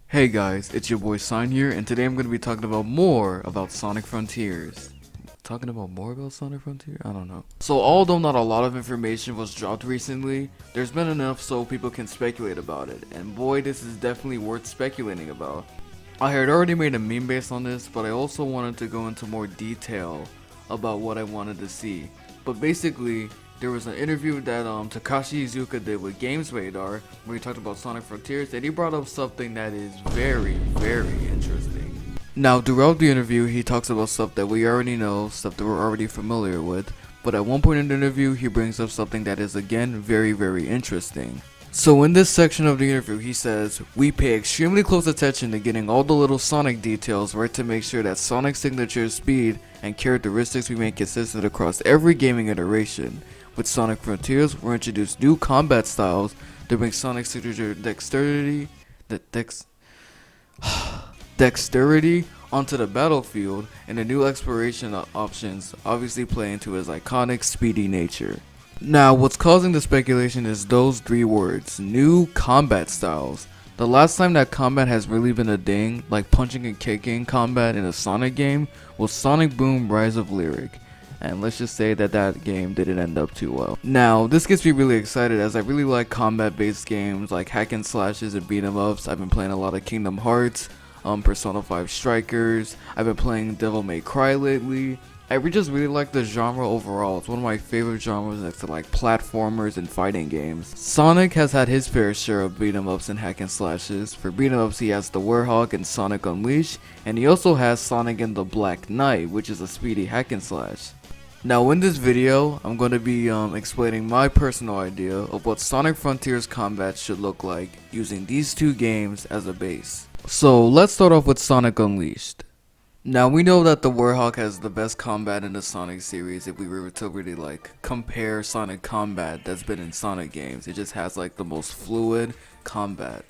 Hey guys, it's your boy Sign here, and today I'm going to be talking about more about Sonic Frontiers. Talking about more about Sonic Frontier? I don't know. So although not a lot of information was dropped recently, there's been enough so people can speculate about it, and boy, this is definitely worth speculating about. I had already made a meme based on this, but I also wanted to go into more detail about what I wanted to see. But basically, there was an interview that Takashi Iizuka did with Games Radar where he talked about Sonic Frontiers, and he brought up something that is very, very interesting. Now, throughout the interview, he talks about stuff that we already know, stuff that we're already familiar with, but at one point in the interview, he brings up something that is again very, very interesting. So in this section of the interview, he says, "We pay extremely close attention to getting all the little Sonic details right to make sure that Sonic's signature speed and characteristics remain consistent across every gaming iteration. With Sonic Frontiers, we'll introduce new combat styles to bring Sonic's signature dexterity onto the battlefield, and the new exploration options obviously play into his iconic speedy nature." Now, what's causing the speculation is those three words, new combat styles. The last time that combat has really been a thing, like punching and kicking combat in a Sonic game, was Sonic Boom Rise of Lyric. And let's just say that that game didn't end up too well. Now, this gets me really excited as I really like combat based games like hack and slashes and beat 'em ups. I've been playing a lot of Kingdom Hearts, Persona 5 Strikers. I've been playing Devil May Cry lately. I just really like the genre overall. It's one of my favorite genres next to like platformers and fighting games. Sonic has had his fair share of beat 'em ups and hack and slashes. For beat 'em ups, he has the Werehog and Sonic Unleashed, and he also has Sonic and the Black Knight, which is a speedy hack and slash. Now in this video, I'm going to be explaining my personal idea of what Sonic Frontiers combat should look like using these two games as a base. So let's start off with Sonic Unleashed. Now we know that the Werehog has the best combat in the Sonic series if we were to really like compare Sonic combat that's been in Sonic games. It just has like the most fluid combat.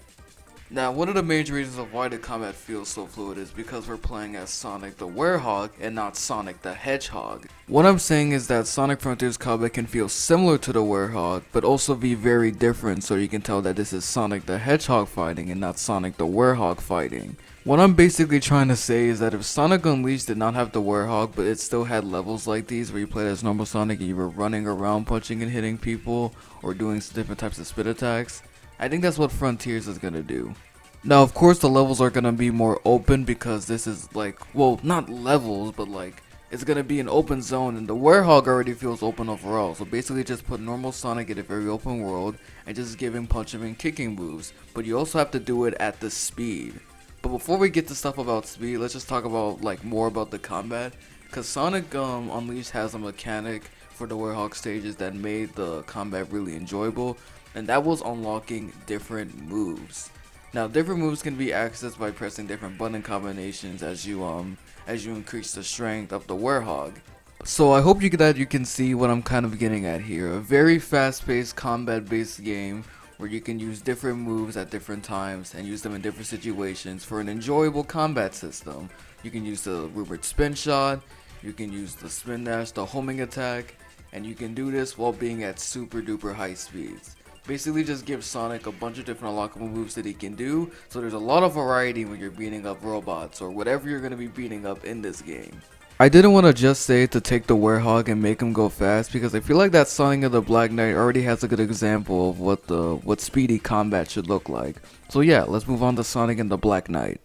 Now, one of the major reasons of why the combat feels so fluid is because we're playing as Sonic the Werehog and not Sonic the Hedgehog. What I'm saying is that Sonic Frontiers combat can feel similar to the Werehog, but also be very different, so you can tell that this is Sonic the Hedgehog fighting and not Sonic the Werehog fighting. What I'm basically trying to say is that if Sonic Unleashed did not have the Werehog, but it still had levels like these where you played as normal Sonic and you were running around punching and hitting people, or doing different types of spit attacks, I think that's what Frontiers is gonna do. Now, of course, the levels are gonna be more open because this is like, well, not levels, but like, it's gonna be an open zone, and the Werehog already feels open overall. So basically just put normal Sonic in a very open world and just give him punching and kicking moves. But you also have to do it at the speed. But before we get to stuff about speed, let's just talk about like more about the combat. Cause Sonic Unleashed has a mechanic for the Werehog stages that made the combat really enjoyable, and that was unlocking different moves. Now, different moves can be accessed by pressing different button combinations as you increase the strength of the Werehog. So I hope that you can see what I'm kind of getting at here. A very fast-paced combat-based game where you can use different moves at different times and use them in different situations for an enjoyable combat system. You can use the rumored spin shot, you can use the spin dash, the homing attack, and you can do this while being at super duper high speeds. Basically just give Sonic a bunch of different unlockable moves that he can do, so there's a lot of variety when you're beating up robots or whatever you're going to be beating up in this game. I didn't want to just say to take the Werehog and make him go fast, because I feel like that Sonic of the Black Knight already has a good example of what speedy combat should look like. So yeah, let's move on to Sonic and the Black Knight.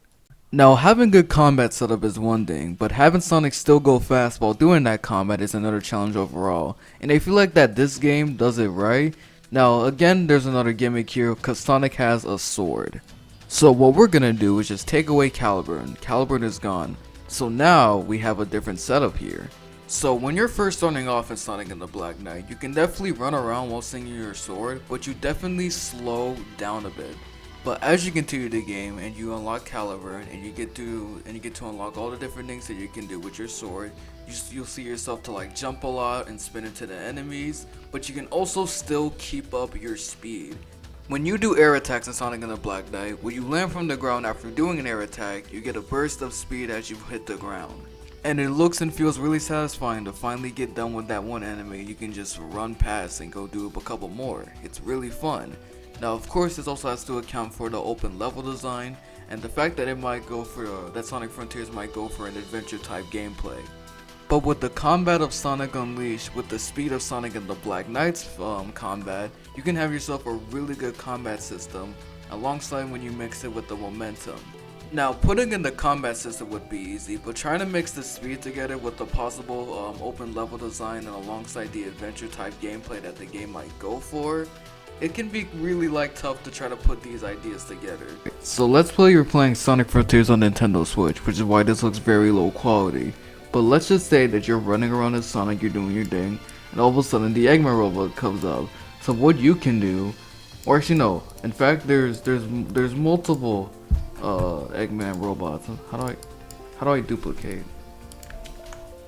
Now, having good combat setup is one thing, but having Sonic still go fast while doing that combat is another challenge overall, and I feel like that this game does it right. Now again, there's another gimmick here because Sonic has a sword. So what we're gonna do is just take away Caliburn. Caliburn is gone. So now we have a different setup here. So when you're first starting off in Sonic and the Black Knight, you can definitely run around while swinging your sword, but you definitely slow down a bit. But as you continue the game and you unlock Caliburn and you get to unlock all the different things that you can do with your sword, you'll see yourself to like jump a lot and spin into the enemies, but you can also still keep up your speed. When you do air attacks in Sonic and the Black Knight, when you land from the ground after doing an air attack, you get a burst of speed as you hit the ground. And it looks and feels really satisfying to finally get done with that one enemy. You can just run past and go do a couple more. It's really fun. Now of course this also has to account for the open level design and the fact that it might go for that Sonic Frontiers might go for an adventure type gameplay. But with the combat of Sonic Unleashed, with the speed of Sonic and the Black Knight's combat, you can have yourself a really good combat system alongside when you mix it with the momentum. Now, putting in the combat system would be easy, but trying to mix the speed together with the possible open level design and alongside the adventure type gameplay that the game might go for, it can be really tough to try to put these ideas together. So let's play you're playing Sonic Frontiers on Nintendo Switch, which is why this looks very low quality. But let's just say that you're running around as Sonic, you're doing your thing, and all of a sudden the Eggman robot comes up. So what you can do, or actually no, in fact there's multiple Eggman robots. How do I duplicate?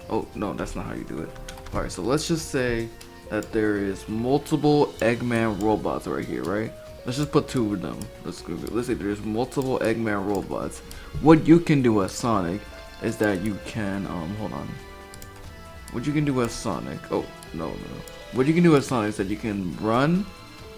Oh no, that's not how you do it. Alright, so let's just say that there is multiple Eggman robots right here, right? Let's just put two of them. Let's say there's multiple Eggman robots. What you can do as Sonic is that you can hold on. What you can do as Sonic? Oh no. What you can do as Sonic is that you can run,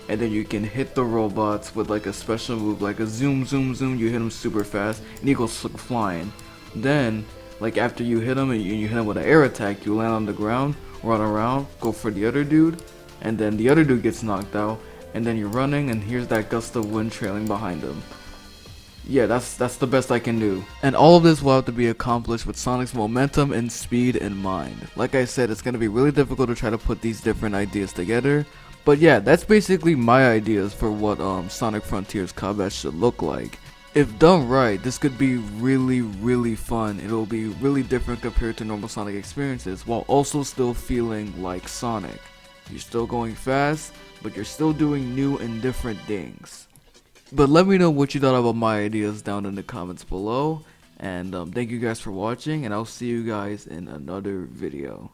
and then you can hit the robots with like a special move, like a zoom. You hit them super fast, and he goes flying. Then, like after you hit him and you hit him with an air attack, you land on the ground, run around, go for the other dude, and then the other dude gets knocked out, and then you're running, and here's that gust of wind trailing behind him. Yeah, that's the best I can do. And all of this will have to be accomplished with Sonic's momentum and speed in mind. Like I said, it's going to be really difficult to try to put these different ideas together. But yeah, that's basically my ideas for what Sonic Frontiers combat should look like. If done right, this could be really fun. It'll be really different compared to normal Sonic experiences, while also still feeling like Sonic. You're still going fast, but you're still doing new and different things. But let me know what you thought about my ideas down in the comments below. And thank you guys for watching, and I'll see you guys in another video.